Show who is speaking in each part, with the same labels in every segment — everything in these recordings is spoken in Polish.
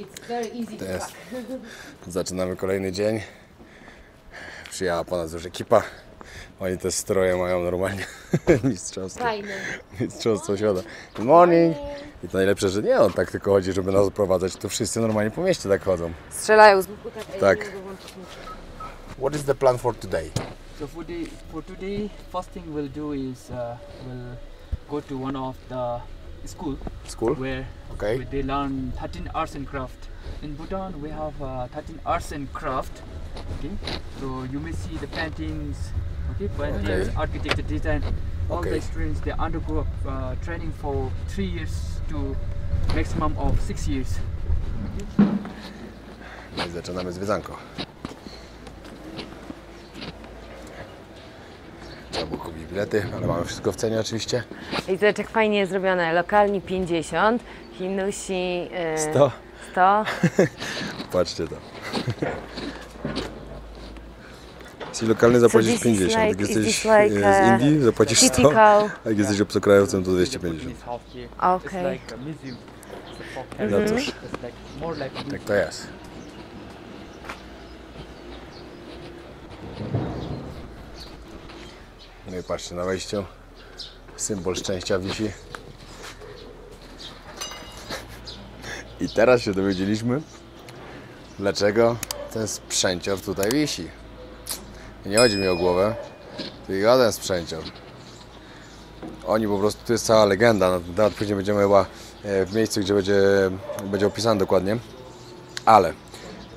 Speaker 1: It's very easy to pack.
Speaker 2: Zaczynamy kolejny dzień. Przyjechała po nas już ekipa. Oni te stroje mają normalnie mistrzostwo.
Speaker 1: Fajne.
Speaker 2: Mistrzostwo świata. Good morning! I to najlepsze, że nie on tak tylko chodzi, żeby nas oprowadzać. To wszyscy normalnie po mieście tak chodzą.
Speaker 1: Strzelają z łuku,
Speaker 2: Tak. What is the plan for today?
Speaker 3: So for today, first thing we'll do is we'll go to one of the school
Speaker 2: School?
Speaker 3: where
Speaker 2: Okay.
Speaker 3: they learn 13 arts and craft. In Bhutan, we have 13 arts and craft. Okay, so you may see the paintings, paintings,
Speaker 2: Okay.
Speaker 3: architecture, design. All
Speaker 2: Okay.
Speaker 3: the students they undergo training for 3 years to maximum of 6 years.
Speaker 2: No i zaczynamy zwiedzanko. Trzeba było kupić bilety, ale mamy wszystko w cenie oczywiście.
Speaker 1: I zobacz, jak fajnie jest zrobione. Lokalni 50, Hinusi
Speaker 2: 100.
Speaker 1: 100.
Speaker 2: Patrzcie to. Jeśli lokalny zapłacisz
Speaker 1: this is
Speaker 2: 50, jak
Speaker 1: like-
Speaker 2: jesteś
Speaker 1: is this like,
Speaker 2: z Indii zapłacisz 100,
Speaker 1: typical-
Speaker 2: a jak jesteś obcokrajowcem to 250.
Speaker 1: Okay.
Speaker 3: It's like a museum.
Speaker 2: No cóż,
Speaker 3: It's like more like a
Speaker 2: tak to jest. No i patrzcie, na wejściu symbol szczęścia wisi. I teraz się dowiedzieliśmy, dlaczego ten sprzęcior tutaj wisi. I nie chodzi mi o głowę, tylko o ten sprzęcior. Oni po prostu, to jest cała legenda, na ten temat później będziemy chyba w miejscu, gdzie będzie opisane dokładnie. Ale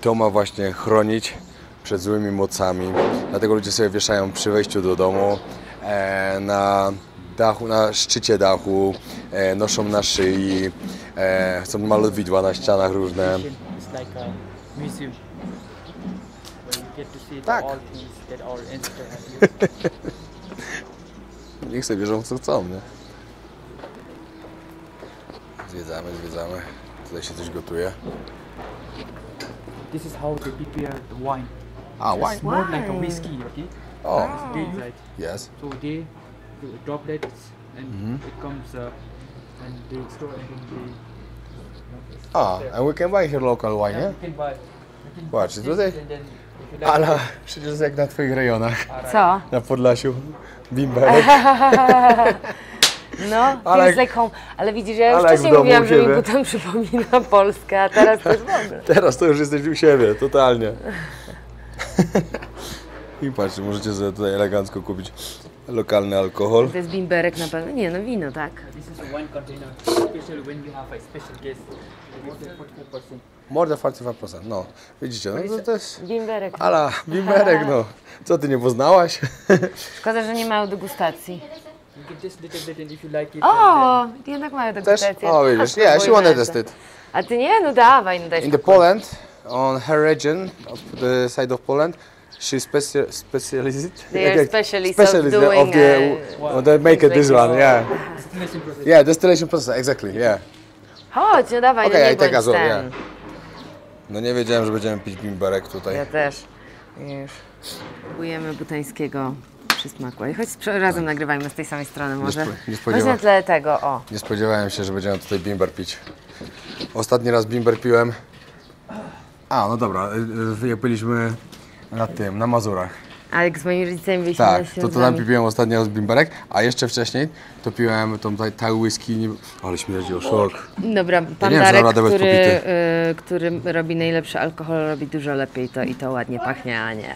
Speaker 2: to ma właśnie chronić przed złymi mocami, dlatego ludzie sobie wieszają przy wejściu do domu, na dachu, na szczycie dachu, noszą na szyi, są malowidła na ścianach różne.
Speaker 3: It's like a museum where you get to see
Speaker 2: Tak.
Speaker 3: all things that our ancestors have used.
Speaker 2: Niech sobie wierzą w co chcą, nie? Zwiedzamy. Tutaj się coś gotuje.
Speaker 3: This is how they prepare the wine.
Speaker 2: A,
Speaker 3: It's
Speaker 2: wine.
Speaker 3: more like a whiskey, okay?
Speaker 2: O,
Speaker 3: It's day right.
Speaker 2: yes.
Speaker 3: So they do droplets and it comes and they store and then they.
Speaker 2: A, and we can buy here local wine, nie?
Speaker 3: You can buy.
Speaker 2: Patrz, tutaj...
Speaker 3: And then if you like.
Speaker 2: Ale przecież jak na twoich rejonach,
Speaker 1: Co?
Speaker 2: na Podlasiu, bimberek.
Speaker 1: No,
Speaker 2: Ale
Speaker 1: feels
Speaker 2: jak-
Speaker 1: like home. Ale widzisz, ja już
Speaker 2: ale jak
Speaker 1: wcześniej
Speaker 2: w domu
Speaker 1: mówiłam,
Speaker 2: u
Speaker 1: że mi
Speaker 2: siebie.
Speaker 1: Bhutan przypomina Polskę, a teraz też w ogóle.
Speaker 2: Teraz to już jesteś u siebie, totalnie. I patrzcie, możecie sobie tutaj elegancko kupić lokalny alkohol.
Speaker 1: To jest bimberek na pewno. Nie, no wino, tak.
Speaker 3: This is a wine container, especially when we have a special guest. More than 44%.
Speaker 2: More than 45%, no. Widzicie, no to jest...
Speaker 1: Bimberek.
Speaker 2: Ala, bimberek, no. Co, ty nie poznałaś?
Speaker 1: Szkoda, że nie mają degustacji.
Speaker 3: You get just little bit and if you like it.
Speaker 1: O, jednak mają
Speaker 2: Też?
Speaker 1: degustację.
Speaker 2: O, widzisz,
Speaker 1: Chodź,
Speaker 2: yeah, she wanted
Speaker 1: spróbujmy
Speaker 2: to test it.
Speaker 1: A ty nie? No dawaj, no daj
Speaker 2: In the Poland, on her region, of the side of Poland, she specialized.
Speaker 1: They are specialists of
Speaker 2: specialist
Speaker 1: doing,
Speaker 2: they make it this one, yeah.
Speaker 3: Distillation process.
Speaker 2: Yeah, distillation process, exactly, yeah.
Speaker 1: Chodź, no dawaj,
Speaker 2: Okay,
Speaker 1: no nie
Speaker 2: I take
Speaker 1: bądź
Speaker 2: as well,
Speaker 1: ten.
Speaker 2: yeah. No nie wiedziałem, że będziemy pić bimberek tutaj.
Speaker 1: Ja też. Już. Próbujemy butańskiego przysmaku. I choć razem nagrywajmy z tej samej strony może.
Speaker 2: nie
Speaker 1: Chodź na
Speaker 2: spodziewałem.
Speaker 1: tle tego, o.
Speaker 2: Nie spodziewałem się, że będziemy tutaj bimber pić. Ostatni raz bimber piłem. A, no dobra, jak byliśmy na Mazurach.
Speaker 1: A jak z moimi rodzicami byliśmy
Speaker 2: Tak,
Speaker 1: na
Speaker 2: to tam
Speaker 1: Ślązami.
Speaker 2: piłem ostatni raz bimberek, a jeszcze wcześniej to piłem tą Thai whisky. Ale śmierdzi, o szok.
Speaker 1: Dobra, pan
Speaker 2: nie wiem, czy dam
Speaker 1: Darek,
Speaker 2: radę bez
Speaker 1: który robi najlepszy alkohol, robi dużo lepiej i to ładnie pachnie, a nie.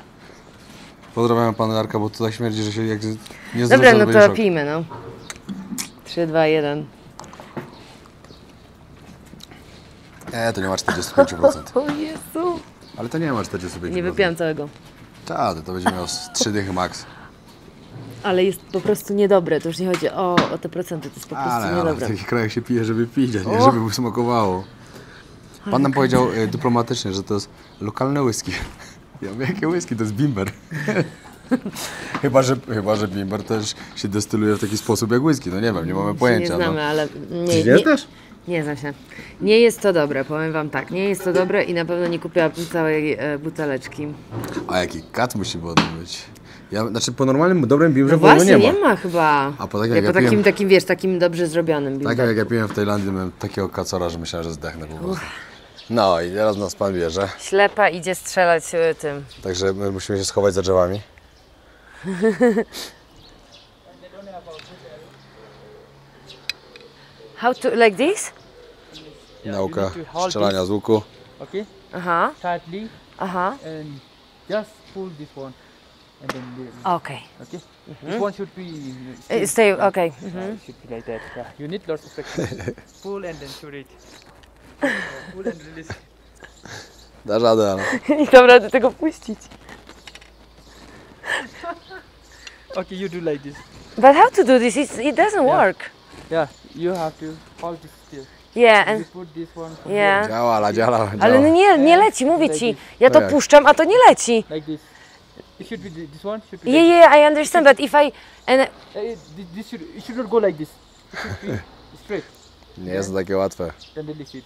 Speaker 2: Pozdrawiam pana Darka, bo tutaj śmierdzi, że się jak nie
Speaker 1: Dobra, no
Speaker 2: będzie
Speaker 1: to
Speaker 2: szok.
Speaker 1: pijmy, no. 3, 2, 1.
Speaker 2: To nie ma 45%.
Speaker 1: O Jezu!
Speaker 2: Ale to nie ma 45%.
Speaker 1: Nie wypiłam całego.
Speaker 2: Tak, to będzie miał 3 dychy max.
Speaker 1: Ale jest po prostu niedobre, to już nie chodzi o te procenty, to jest po prostu
Speaker 2: Ale w
Speaker 1: niedobre.
Speaker 2: takich krajach się pije, żeby pić, a nie żeby mu smakowało. Pan nam powiedział dyplomatycznie, że to jest lokalne whisky. Ja mówię, jakie whisky? To jest bimber. chyba, że bimber też się destyluje w taki sposób jak whisky. No nie wiem, nie mamy
Speaker 1: Nie
Speaker 2: pojęcia.
Speaker 1: znamy,
Speaker 2: no.
Speaker 1: ale
Speaker 2: Ty nie znasz?
Speaker 1: nie znam się. Nie jest to dobre, powiem wam tak. Nie jest to dobre i na pewno nie kupiłabym całej buteleczki.
Speaker 2: A jaki kat musi wody być? Znaczy po normalnym, dobrym bimbrze
Speaker 1: No
Speaker 2: wody
Speaker 1: właśnie,
Speaker 2: nie ma.
Speaker 1: nie ma chyba.
Speaker 2: A po takim,
Speaker 1: Jak
Speaker 2: jak
Speaker 1: po
Speaker 2: ja
Speaker 1: takim,
Speaker 2: piłem,
Speaker 1: takim, wiesz, takim dobrze zrobionym
Speaker 2: tak
Speaker 1: bimberku.
Speaker 2: jak ja piłem w Tajlandii, miałem takiego kacora, że myślałem, że zdechnę po prostu. No i teraz nas pan bierze.
Speaker 1: Ślepa idzie strzelać tym.
Speaker 2: Także my musimy się schować za drzewami.
Speaker 1: How to, like this?
Speaker 2: Nauka
Speaker 3: you need to hold
Speaker 2: strzelania z łuku.
Speaker 3: Okay,
Speaker 1: Aha,
Speaker 3: tightly
Speaker 1: aha.
Speaker 3: and just pull this one and then release.
Speaker 1: Okej.
Speaker 3: Okay, this one should be
Speaker 1: Stay, okej.
Speaker 3: It should be like that. Yeah, you need lots of flexibility. Pull and then shoot it. Pull and release.
Speaker 2: Da radę, ale...
Speaker 1: I dam radę tego puścić.
Speaker 3: Okay, you do like this.
Speaker 1: But how to do this? It doesn't work.
Speaker 3: Yeah, you have to hold this still.
Speaker 1: Yeah,
Speaker 3: You
Speaker 1: and
Speaker 3: put this one from
Speaker 1: yeah.
Speaker 2: Działa, ale działa.
Speaker 1: Ale no nie leci, mówię ci. Ja to
Speaker 2: No jak?
Speaker 1: puszczam, a to nie leci.
Speaker 3: here, like this. It should be this one should be.
Speaker 1: Yeah, yeah, I understand, but if I... And,
Speaker 3: This should it should not go like this. It should be straight.
Speaker 2: Nie jest to takie łatwe,
Speaker 3: Then release it.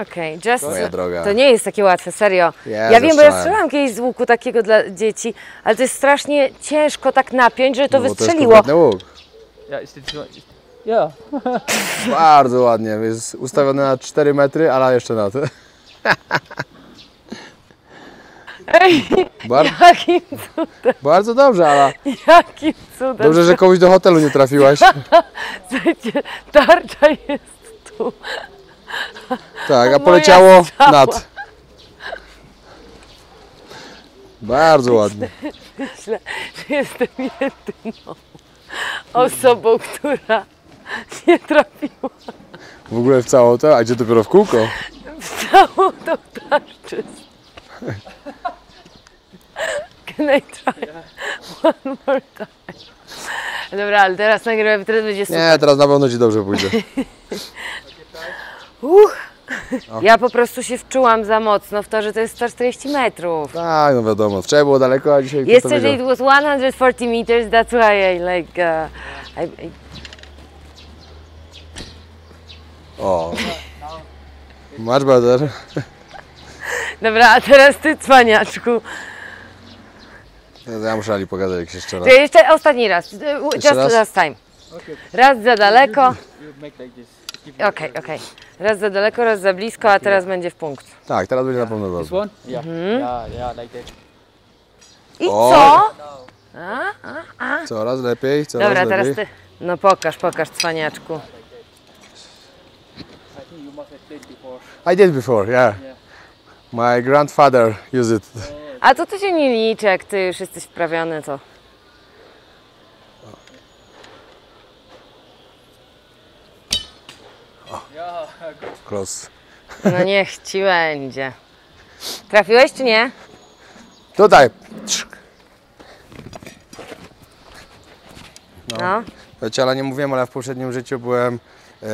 Speaker 1: okej, just...
Speaker 2: moja droga.
Speaker 1: To nie jest takie łatwe, serio.
Speaker 2: Ja
Speaker 1: Ja wiem, bo ja
Speaker 2: zastrzelałem.
Speaker 1: strzelałam kiedyś z łuku takiego dla dzieci, ale to jest strasznie ciężko tak napiąć, żeby to
Speaker 2: No bo to jest
Speaker 1: wystrzeliło.
Speaker 2: konkretny łuk.
Speaker 3: Yeah, it's this one. Yeah.
Speaker 2: Bardzo ładnie, jest ustawiony na 4 metry, ale jeszcze na to.
Speaker 1: Ej, jakim cudem,
Speaker 2: Bardzo dobrze, ale
Speaker 1: jakim cudem.
Speaker 2: dobrze, że komuś do hotelu nie trafiłaś.
Speaker 1: Słuchajcie, tarcza jest tu.
Speaker 2: Tak, a
Speaker 1: Moja
Speaker 2: poleciało
Speaker 1: strzała.
Speaker 2: nad. Bardzo ładnie.
Speaker 1: Myślę, że jestem jedyną osobą, która nie trafiła
Speaker 2: W ogóle w całą to, a gdzie dopiero w kółko?
Speaker 1: w całą tą tarczę. Can I try one more time? Dobra, ale teraz nagrywamy, teraz będzie super.
Speaker 2: Nie, teraz na pewno ci dobrze pójdzie.
Speaker 1: Ja po prostu się wczułam za mocno w to, że to jest 140 metrów.
Speaker 2: Tak, no wiadomo, wczoraj było daleko, a dzisiaj kto to
Speaker 1: Yesterday
Speaker 2: wiedział.
Speaker 1: it was 140 meters, that's why I like... I
Speaker 2: O. Much better.
Speaker 1: Dobra, a teraz ty, cwaniaczku.
Speaker 2: Ja muszę Ali pokazać, jak się strzela.
Speaker 1: To jeszcze ostatni raz. Just
Speaker 2: raz?
Speaker 1: last time.
Speaker 3: Okay.
Speaker 1: Raz za daleko.
Speaker 3: You make like this. Keep it
Speaker 1: Okej, okej. Raz za daleko, raz za blisko, a teraz będzie w punkt.
Speaker 2: Tak, teraz będzie na pewno
Speaker 3: This
Speaker 2: dobrze.
Speaker 3: one? Yeah. Yeah, like that.
Speaker 1: I
Speaker 2: O!
Speaker 1: co?
Speaker 2: Coraz lepiej, coraz
Speaker 1: Dobra,
Speaker 2: lepiej.
Speaker 1: teraz ty. No pokaż, cwaniaczku.
Speaker 3: I think you must have played before.
Speaker 2: I did before, yeah. My grandfather used it.
Speaker 1: A to się nie liczy, jak ty już jesteś wprawiony, to...
Speaker 3: Yeah, good.
Speaker 2: Close.
Speaker 1: No niech ci będzie. Trafiłeś czy nie?
Speaker 2: Tutaj.
Speaker 1: No.
Speaker 2: Wiecie, ale nie mówiłem, ale w poprzednim życiu byłem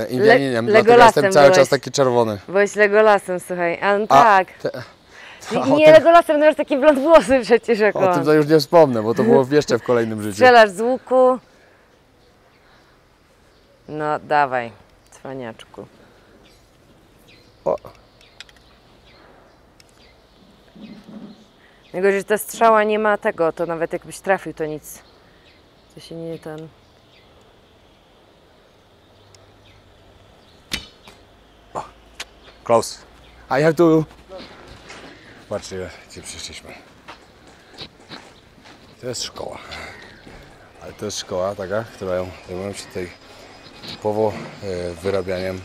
Speaker 2: Indianinem, dlatego
Speaker 1: Legolasem
Speaker 2: jestem cały
Speaker 1: byłeś.
Speaker 2: czas taki czerwony.
Speaker 1: Byłeś Legolasem, słuchaj. A no
Speaker 2: A,
Speaker 1: tak. I
Speaker 2: o
Speaker 1: nie
Speaker 2: tym-
Speaker 1: Legolasem, no masz takie blond włosy przecież jak
Speaker 2: O
Speaker 1: on.
Speaker 2: tym to już nie wspomnę, bo to było jeszcze w kolejnym życiu.
Speaker 1: Strzelasz z łuku. No dawaj, cwaniaczku.
Speaker 2: O.
Speaker 1: Najgorzej, że ta strzała nie ma tego, to nawet jakbyś trafił, to nic. To się nie ten...
Speaker 2: Close. I have to... Patrzcie, gdzie przyszliśmy. To jest szkoła. Ale to jest szkoła taka, która zajmuje się tutaj typowo wyrabianiem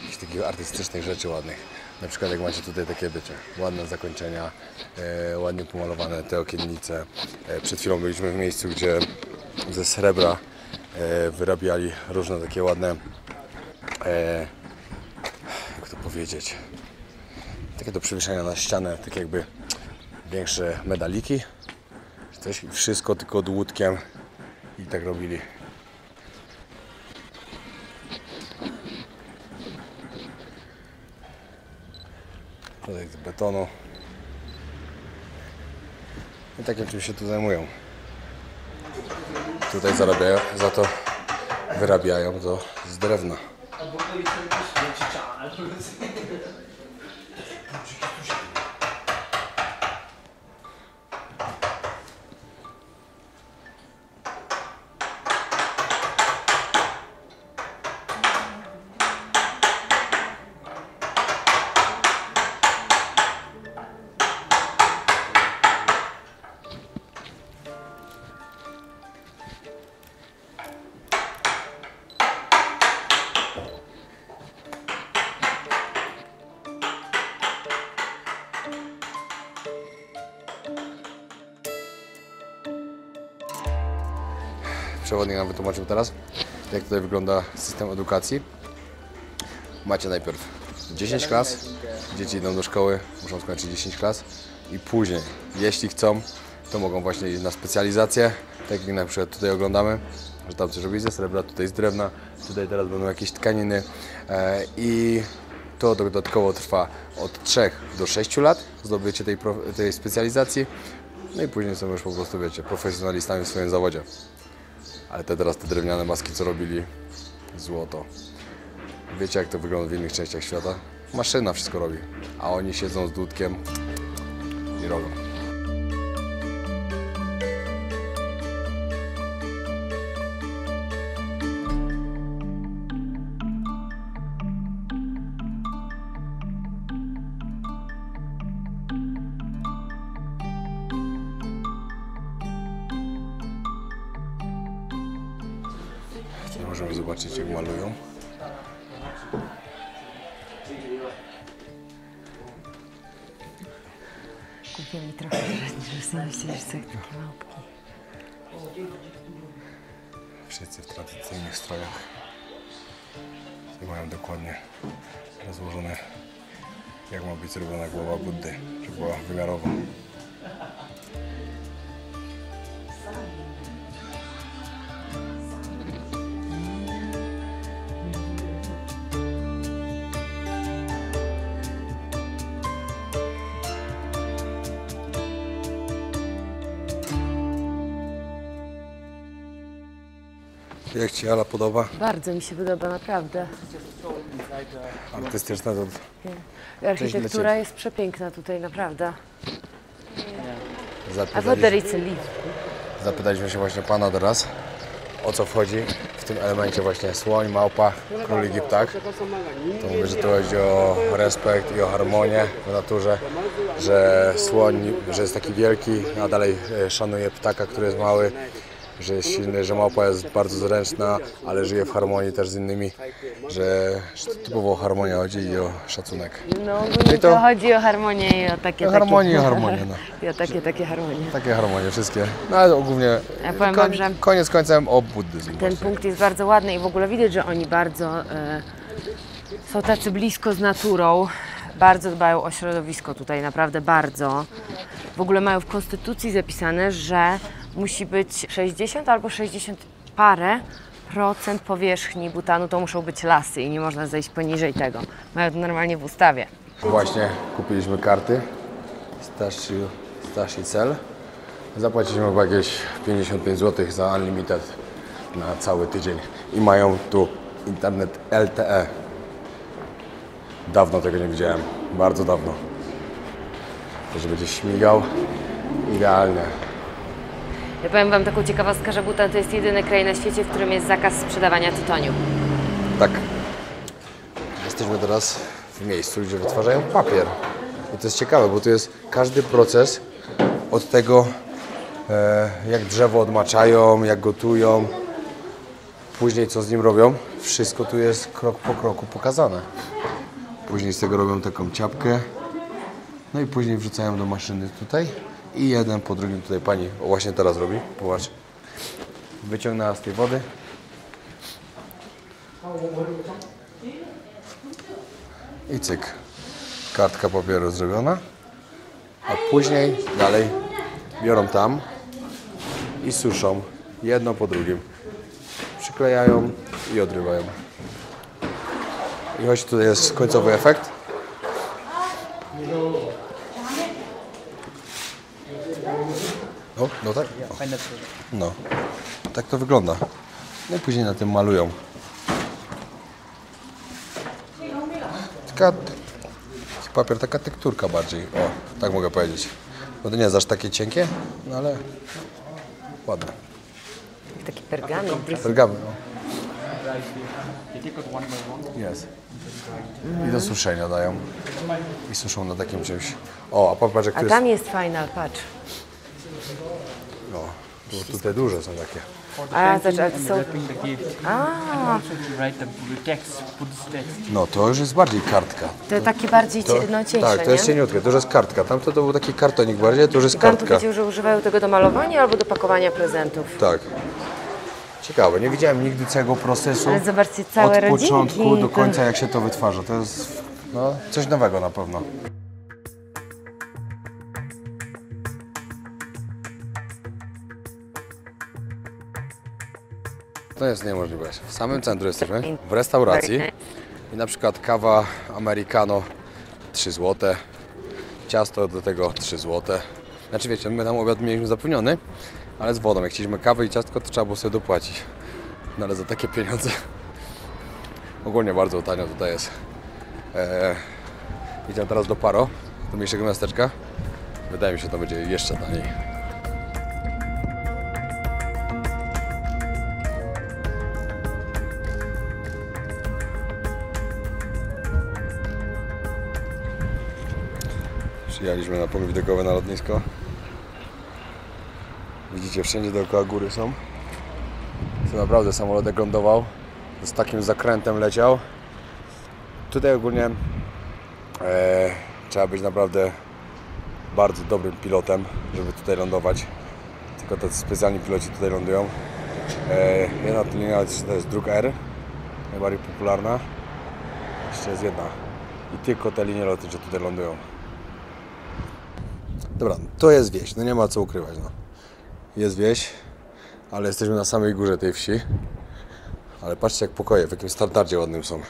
Speaker 2: jakichś takich artystycznych rzeczy ładnych. Na przykład jak macie tutaj takie, wiecie, ładne zakończenia, ładnie pomalowane te okiennice. Przed chwilą byliśmy w miejscu, gdzie ze srebra wyrabiali różne takie ładne, jak to powiedzieć, takie do przywieszenia na ścianę, tak jakby większe medaliki. Coś, wszystko tylko dłutkiem i tak robili. Tutaj z betonu. I takim czym się tu zajmują. Tutaj zarabiają, za to wyrabiają to z drewna. przewodnik nam wytłumaczył teraz, jak tutaj wygląda system edukacji. Macie najpierw 10 klas, dzieci idą do szkoły, muszą skończyć 10 klas i później, jeśli chcą, to mogą właśnie iść na specjalizację, tak jak na przykład tutaj oglądamy, że tam coś robi ze srebra, tutaj z drewna, tutaj teraz będą jakieś tkaniny i to dodatkowo trwa od 3 do 6 lat, zdobycie tej specjalizacji, no i później są już po prostu, wiecie, profesjonalistami w swoim zawodzie. Ale teraz te drewniane maski, co robili, złoto. Wiecie, jak to wygląda w innych częściach świata? Maszyna wszystko robi, a oni siedzą z dłutkiem i robią. Tutaj możemy zobaczyć, jak malują.
Speaker 1: Kupię mi trochę, żeby sobie myśleli, że są takie małpki.
Speaker 2: Wszyscy w tradycyjnych strojach. Tutaj mają dokładnie rozłożone, jak ma być zrobiona głowa Buddy, żeby była wymiarowa. Jak Ci, Ala, podoba?
Speaker 1: Bardzo mi się podoba, naprawdę.
Speaker 2: Artystyczna to...
Speaker 1: Architektura jest przepiękna tutaj, naprawdę.
Speaker 2: Zapytaliśmy się właśnie Pana teraz, o co wchodzi w tym elemencie właśnie słoń, małpa, królik i ptak. To mówię, że tu chodzi o respekt i o harmonię w naturze, że słoń, że jest taki wielki, a dalej szanuje ptaka, który jest mały, że jest silny, że małpa jest bardzo zręczna, ale żyje w harmonii też z innymi, że typowo o harmonię chodzi i o szacunek.
Speaker 1: No ogólnie to chodzi o harmonię i o takie
Speaker 2: harmonię, no.
Speaker 1: I o takie harmonie.
Speaker 2: Takie harmonie, wszystkie. No ale ogólnie
Speaker 1: ja powiem wam, że
Speaker 2: koniec końcem o buddyzm.
Speaker 1: Ten
Speaker 2: właśnie.
Speaker 1: punkt jest bardzo ładny i w ogóle widać, że oni bardzo są tacy blisko z naturą. Bardzo dbają o środowisko tutaj, naprawdę bardzo. W ogóle mają w konstytucji zapisane, że musi być 60 albo 60 parę procent powierzchni Butanu to muszą być lasy i nie można zejść poniżej tego. Mają to normalnie w ustawie.
Speaker 2: Właśnie kupiliśmy karty Stashi Cell. Zapłaciliśmy chyba jakieś 55 zł za unlimited na cały tydzień. I mają tu internet LTE. Dawno tego nie widziałem, bardzo dawno. To, że będzie śmigał, idealnie.
Speaker 1: Ja powiem wam taką ciekawostkę, że Butan to jest jedyny kraj na świecie, w którym jest zakaz sprzedawania tytoniu.
Speaker 2: Tak. Jesteśmy teraz w miejscu, gdzie wytwarzają papier. I to jest ciekawe, bo tu jest każdy proces od tego, jak drzewo odmaczają, jak gotują, później co z nim robią. Wszystko tu jest krok po kroku pokazane. Później z tego robią taką ciapkę, no i później wrzucają do maszyny tutaj i jeden po drugim tutaj pani właśnie teraz robi, popatrz. Wyciągnęła z tej wody. I cyk, kartka papieru zrobiona, a później dalej biorą tam i suszą jedno po drugim. Przyklejają i odrywają. I choć tutaj jest końcowy efekt. No tak. No. Tak to wygląda. No i później na tym malują. Papier, taka tekturka bardziej. O, tak mogę powiedzieć. Bo to nie jest aż takie cienkie, no ale ładne.
Speaker 1: Taki pergamin.
Speaker 2: Pergamin, no. Jest. I do suszenia dają. I suszą na takim czymś. O, a patrz, jak
Speaker 1: A
Speaker 2: tu
Speaker 1: tam jest fajna, patrz.
Speaker 2: No, tutaj duże są takie.
Speaker 1: A, zobacz, ale to są...
Speaker 2: No, to już jest bardziej kartka.
Speaker 1: To takie bardziej cieńsze,
Speaker 2: tak, to jest cieniutkie, to już jest kartka. Tamto to był taki kartonik bardziej, to już jest
Speaker 1: Pan
Speaker 2: kartka.
Speaker 1: powiedział, że używają tego do malowania albo do pakowania prezentów.
Speaker 2: Tak. Ciekawe, nie widziałem nigdy całego procesu.
Speaker 1: Ale zobaczcie, całe
Speaker 2: od
Speaker 1: rodzinki.
Speaker 2: początku do
Speaker 1: To-
Speaker 2: końca, jak się to wytwarza. To jest no, coś nowego na pewno. To jest niemożliwe. W samym centrum jesteśmy, w restauracji i na przykład kawa americano 3 zł, ciasto do tego 3 zł. Znaczy wiecie, my tam obiad mieliśmy zapewniony, ale z wodą. Jak chcieliśmy kawę i ciastko, to trzeba było sobie dopłacić. No ale za takie pieniądze ogólnie bardzo tanio tutaj jest. Idziemy teraz do Paro, do mniejszego miasteczka. Wydaje mi się, że to będzie jeszcze taniej. Przyjechaliśmy na punkt widokowy na lotnisko. Widzicie, wszędzie dookoła góry są. To naprawdę samolot jak lądował, z takim zakrętem leciał. Tutaj ogólnie trzeba być naprawdę bardzo dobrym pilotem, żeby tutaj lądować. Tylko tacy specjalni piloci tutaj lądują. Jedna linia to jest Druk Air, najbardziej popularna. Jeszcze jest jedna. I tylko te linie lotnicze tutaj lądują. Dobra, to jest wieś, no nie ma co ukrywać. No. Jest wieś, ale jesteśmy na samej górze tej wsi. Ale patrzcie, jak pokoje, w jakim standardzie ładnym są.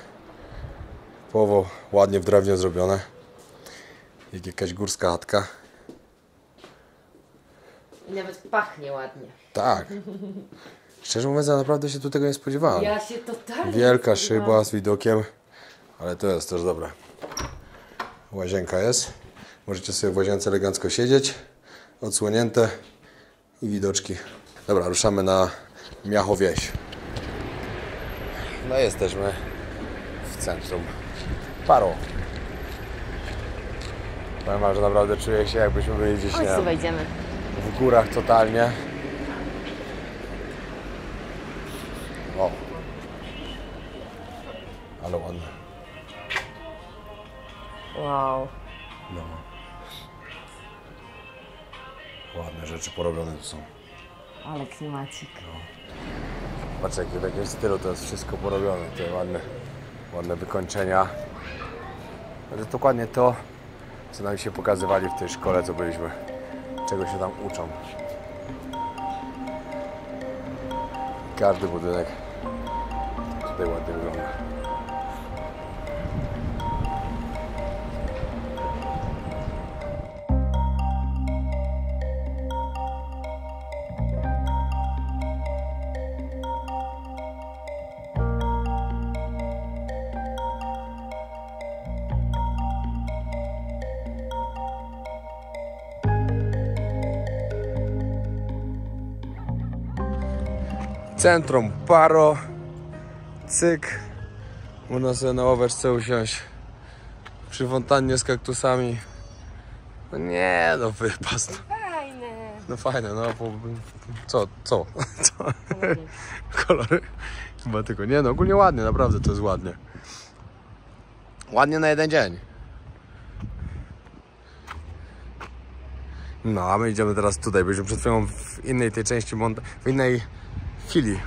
Speaker 2: Połowo ładnie w drewnie zrobione. Jak jakaś górska chatka.
Speaker 1: I nawet pachnie ładnie.
Speaker 2: Tak. Szczerze mówiąc, ja naprawdę się tu tego nie spodziewałem.
Speaker 1: Ja się totalnie...
Speaker 2: Wielka szyba z widokiem, ale to jest też dobre. Łazienka jest. Możecie sobie w łazience elegancko siedzieć. Odsłonięte i widoczki. Dobra, ruszamy na Miachowieś. No jesteśmy w centrum Paro. Powiem wam, że naprawdę czuję się, jakbyśmy byli gdzieś, nie
Speaker 1: Chodź, tu
Speaker 2: wiem,
Speaker 1: wejdziemy.
Speaker 2: w górach totalnie. Wow. Ale ładne.
Speaker 1: Wow.
Speaker 2: No. Ładne rzeczy porobione tu są.
Speaker 1: Ale klimacik.
Speaker 2: Patrz, jak w takim stylu to jest wszystko porobione. Tutaj ładne wykończenia. To jest dokładnie to, co nam się pokazywali w tej szkole, co byliśmy. Czego się tam uczą. Każdy budynek tutaj ładnie wygląda. Centrum Paro, cyk, można sobie na ławeczce usiąść przy fontannie z kaktusami. No nie, no wypas.
Speaker 1: Fajne.
Speaker 2: No fajne, no co? Kolory? Chyba tylko, nie no, ogólnie ładnie, naprawdę to jest ładnie. Ładnie na jeden dzień. No, a my idziemy teraz tutaj, byliśmy przed chwilą w innej tej części, w innej filii,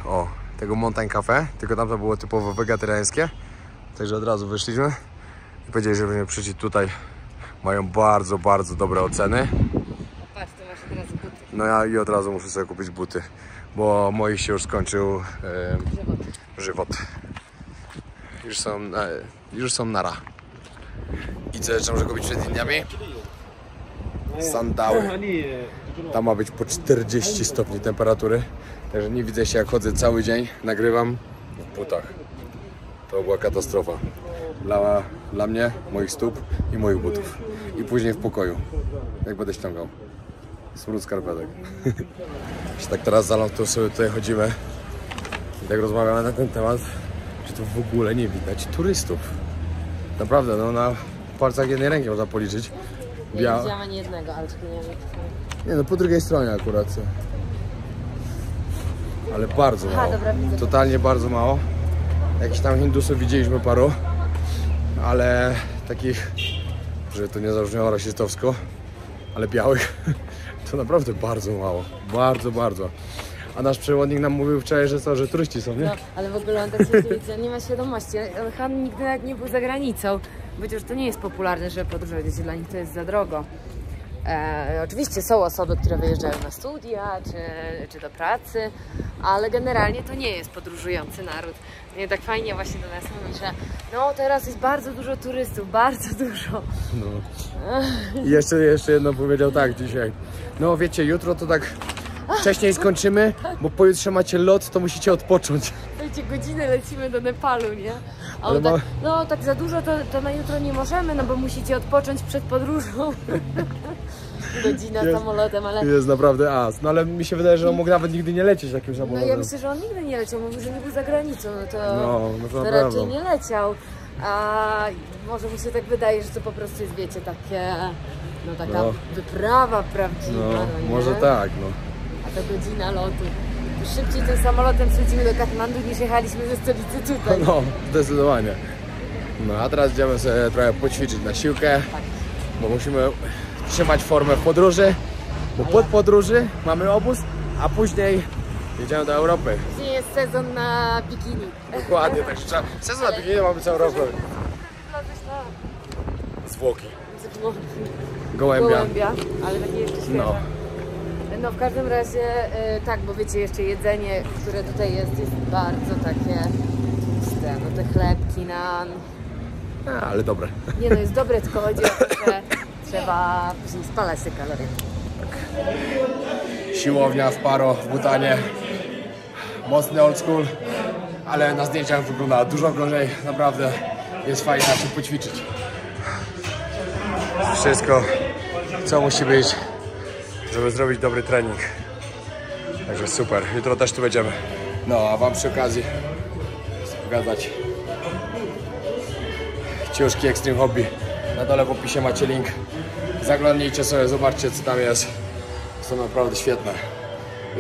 Speaker 2: tego Mountain Cafe, tylko tam to było typowo wegetariańskie, także od razu wyszliśmy i powiedzieli, że będziemy przyjść tutaj, mają bardzo, bardzo dobre oceny.
Speaker 1: Patrz, tu masz teraz buty.
Speaker 2: No ja i od razu muszę sobie kupić buty, bo moich się już skończył żywot. Już są nara. I co jeszcze muszę kupić przed dniami? Sandały. Tam ma być po 40 stopni temperatury. Także nie widzę się, jak chodzę cały dzień. Nagrywam w butach. To była katastrofa. Dla mnie, moich stóp i moich butów. I później w pokoju, jak będę ściągał. Smród skarpetek. Tak teraz za to sobie tutaj chodzimy i tak rozmawiamy na ten temat, że tu w ogóle nie widać turystów. Naprawdę, no na palcach jednej ręki można policzyć.
Speaker 1: Nie widziałam ani jednego, ale tylko nie wiem.
Speaker 2: Nie no, po drugiej stronie akurat. Ale bardzo mało.
Speaker 1: dobra, widzę.
Speaker 2: Totalnie bardzo mało. Jakichś tam Hindusów widzieliśmy paru, ale takich, że to nie zabrzmiało rasistowsko, ale białych, to naprawdę bardzo mało. Bardzo, bardzo. A nasz przewodnik nam mówił wczoraj, że turyści są, nie?
Speaker 1: No, ale w ogóle on tak się dzieje, nie ma świadomości. Han nigdy nawet nie był za granicą. Chociaż to nie jest popularne, żeby podróżować, dla nich to jest za drogo. Oczywiście są osoby, które wyjeżdżają na studia czy do pracy, ale generalnie to nie jest podróżujący naród. Nie, tak fajnie właśnie do nas mówi, że no teraz jest bardzo dużo turystów, bardzo dużo.
Speaker 2: No. I jeszcze jedno powiedział tak dzisiaj. No wiecie, jutro to tak wcześniej skończymy, bo pojutrze macie lot, to musicie odpocząć.
Speaker 1: Słuchajcie, godzinę lecimy do Nepalu, nie? A
Speaker 2: Ale
Speaker 1: on tak, no tak za dużo to na jutro nie możemy, no bo musicie odpocząć przed podróżą. Godzina samolotem, ale...
Speaker 2: Jest naprawdę as. No ale mi się wydaje, że on mógł nawet nigdy nie lecieć takim
Speaker 1: No
Speaker 2: samolotem.
Speaker 1: ja myślę, że on nigdy nie leciał, mówił, że nie był za granicą, no to
Speaker 2: na
Speaker 1: raczej
Speaker 2: pewno.
Speaker 1: nie leciał. A może mu się tak wydaje, że to po prostu jest, wiecie, takie, no taka wyprawa prawdziwa,
Speaker 2: No,
Speaker 1: nie?
Speaker 2: może tak, no.
Speaker 1: A to godzina lotu. Szybciej tym samolotem lecimy do Katmandu niż jechaliśmy ze stolicy tutaj.
Speaker 2: No, zdecydowanie. No a teraz idziemy sobie trochę poćwiczyć na siłkę, bo musimy trzymać formę w podróży, bo po podróży mamy obóz, a później jedziemy do Europy.
Speaker 1: Później jest sezon na bikini.
Speaker 2: Dokładnie, tak trzeba. Sezon na bikini mamy całą Europę. Zwłoki. Gołębia.
Speaker 1: Ale takie jeszcze świeże.
Speaker 2: No.
Speaker 1: No w każdym razie tak, bo wiecie, jeszcze jedzenie, które tutaj jest bardzo takie tłuste. No te chlebki, nan.
Speaker 2: Ale dobre.
Speaker 1: Nie no, jest dobre, tylko chodzi o to, że trzeba później spalać te kalorie.
Speaker 2: Siłownia w Paro, w Butanie. Mocny old school, ale na zdjęciach wygląda dużo gorzej. Naprawdę jest fajnie na czym poćwiczyć. Wszystko, co musi być, żeby zrobić dobry trening. Także super, jutro też tu będziemy. No, a wam przy okazji chcę pokazać Ciuszki Extreme Hobby. Na dole w opisie macie link. Zaglądnijcie sobie, zobaczcie co tam jest. Są naprawdę świetne.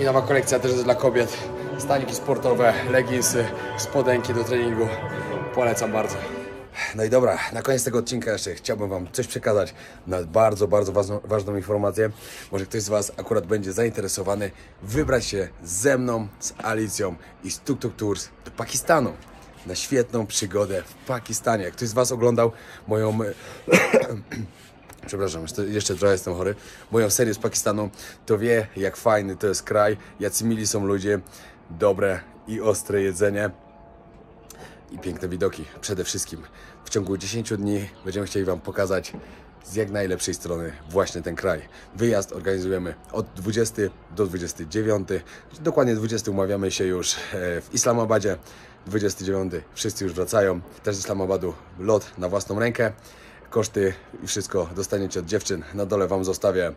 Speaker 2: I nowa kolekcja też jest dla kobiet. Staniki sportowe, leginsy, spodenki do treningu. Polecam bardzo. No i dobra, na koniec tego odcinka jeszcze chciałbym wam coś przekazać na bardzo ważną informację. Może ktoś z was akurat będzie zainteresowany wybrać się ze mną, z Alicją i z Tuk Tuk Tours do Pakistanu. Na świetną przygodę w Pakistanie. Jak ktoś z was oglądał moją... Przepraszam, jeszcze trochę jestem chory. Moją serię z Pakistanu, to wie jak fajny to jest kraj, jacy mili są ludzie, dobre i ostre jedzenie i piękne widoki. Przede wszystkim w ciągu 10 dni będziemy chcieli wam pokazać z jak najlepszej strony właśnie ten kraj. Wyjazd organizujemy od 20 do 29. Dokładnie 20 umawiamy się już w Islamabadzie. 29 wszyscy już wracają. Też z Islamabadu lot na własną rękę. Koszty i wszystko dostaniecie od dziewczyn. Na dole wam zostawię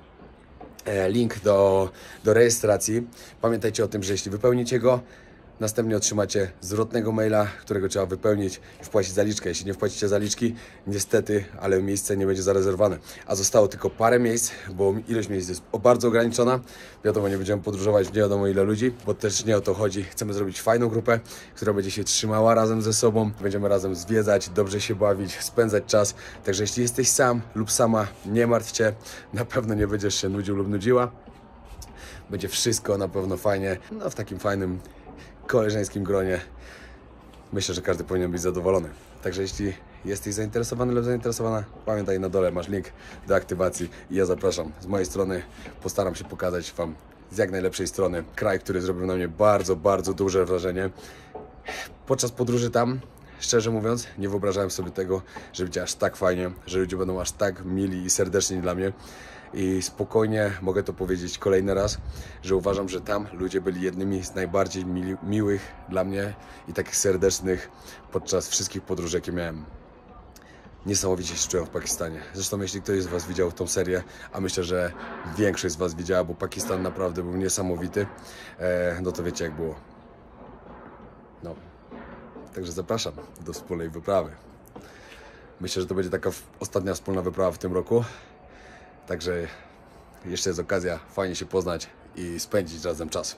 Speaker 2: link do rejestracji. Pamiętajcie o tym, że jeśli wypełnicie go, następnie otrzymacie zwrotnego maila, którego trzeba wypełnić i wpłacić zaliczkę. Jeśli nie wpłacicie zaliczki, niestety, ale miejsce nie będzie zarezerwowane. A zostało tylko parę miejsc, bo ilość miejsc jest bardzo ograniczona. Wiadomo, nie będziemy podróżować nie wiadomo ile ludzi, bo też nie o to chodzi. Chcemy zrobić fajną grupę, która będzie się trzymała razem ze sobą. Będziemy razem zwiedzać, dobrze się bawić, spędzać czas. Także jeśli jesteś sam lub sama, nie martw się. Na pewno nie będziesz się nudził lub nudziła. Będzie wszystko na pewno fajnie, no w takim fajnym koleżeńskim gronie. Myślę, że każdy powinien być zadowolony. Także jeśli jesteś zainteresowany lub zainteresowana, pamiętaj, na dole masz link do aktywacji i ja zapraszam. Z mojej strony postaram się pokazać wam z jak najlepszej strony kraj, który zrobił na mnie bardzo duże wrażenie. Podczas podróży tam, szczerze mówiąc, nie wyobrażałem sobie tego, że będzie aż tak fajnie, że ludzie będą aż tak mili i serdeczni dla mnie. I spokojnie mogę to powiedzieć kolejny raz, że uważam, że tam ludzie byli jednymi z najbardziej miłych dla mnie i takich serdecznych podczas wszystkich podróży, jakie miałem. Niesamowicie się czułem w Pakistanie. Zresztą jeśli ktoś z was widział tą serię, a myślę, że większość z was widziała, bo Pakistan naprawdę był niesamowity, no to wiecie jak było. No, także zapraszam do wspólnej wyprawy. Myślę, że to będzie taka ostatnia wspólna wyprawa w tym roku. Także jeszcze jest okazja fajnie się poznać i spędzić razem czas.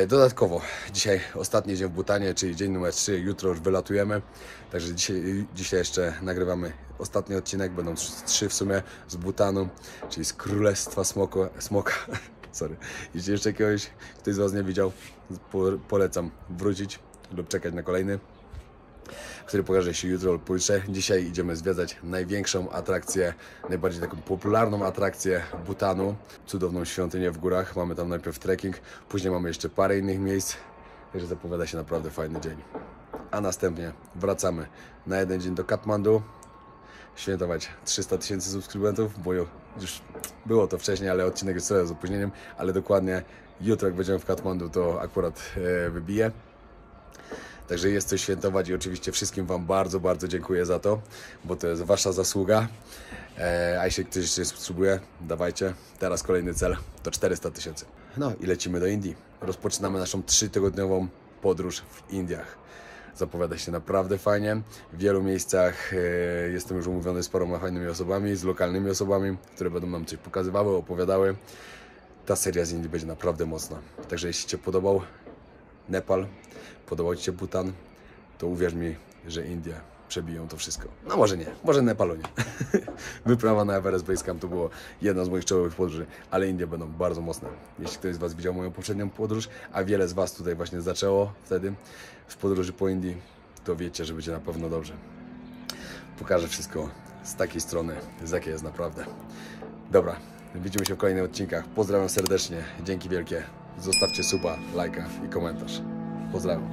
Speaker 2: Dodatkowo dzisiaj ostatni dzień w Butanie, czyli dzień numer 3, jutro już wylatujemy. Także dzisiaj jeszcze nagrywamy ostatni odcinek, będą 3 w sumie z Butanu, czyli z Królestwa Smoka. Sorry. Jeśli jeszcze ktoś z Was nie widział, polecam wrócić lub czekać na kolejny, który pokaże się jutro lub pojutrze. Dzisiaj idziemy zwiedzać największą atrakcję, najbardziej taką popularną atrakcję Bhutanu. Cudowną świątynię w górach. Mamy tam najpierw trekking, później mamy jeszcze parę innych miejsc. Także zapowiada się naprawdę fajny dzień. A następnie wracamy na jeden dzień do Katmandu. Świętować 300 000 subskrybentów, bo już było to wcześniej, ale odcinek jest trochę z opóźnieniem, ale dokładnie jutro, jak będziemy w Katmandu, to akurat wybije. Także jest co świętować i oczywiście wszystkim Wam bardzo, bardzo dziękuję za to, bo to jest Wasza zasługa. A jeśli ktoś jeszcze nie subskrybuje, dawajcie. Teraz kolejny cel to 400 000. No i lecimy do Indii. Rozpoczynamy naszą 3-tygodniową podróż w Indiach. Zapowiada się naprawdę fajnie. W wielu miejscach jestem już umówiony z paroma fajnymi osobami, z lokalnymi osobami, które będą nam coś pokazywały, opowiadały. Ta seria z Indii będzie naprawdę mocna. Także jeśli Cię podobał Nepal, podobał Ci się Bhutan, to uwierz mi, że Indie przebiją to wszystko. No może nie, może Nepalu nie. Wyprawa na Everest Base Camp to było jedna z moich czołowych podróży, ale Indie będą bardzo mocne. Jeśli ktoś z Was widział moją poprzednią podróż, a wiele z Was tutaj właśnie zaczęło wtedy w podróży po Indii, to wiecie, że będzie na pewno dobrze. Pokażę wszystko z takiej strony, z jakiej jest naprawdę. Dobra, widzimy się w kolejnych odcinkach. Pozdrawiam serdecznie, dzięki wielkie. Zostawcie suba, lajka i komentarz. Pozdrawiam.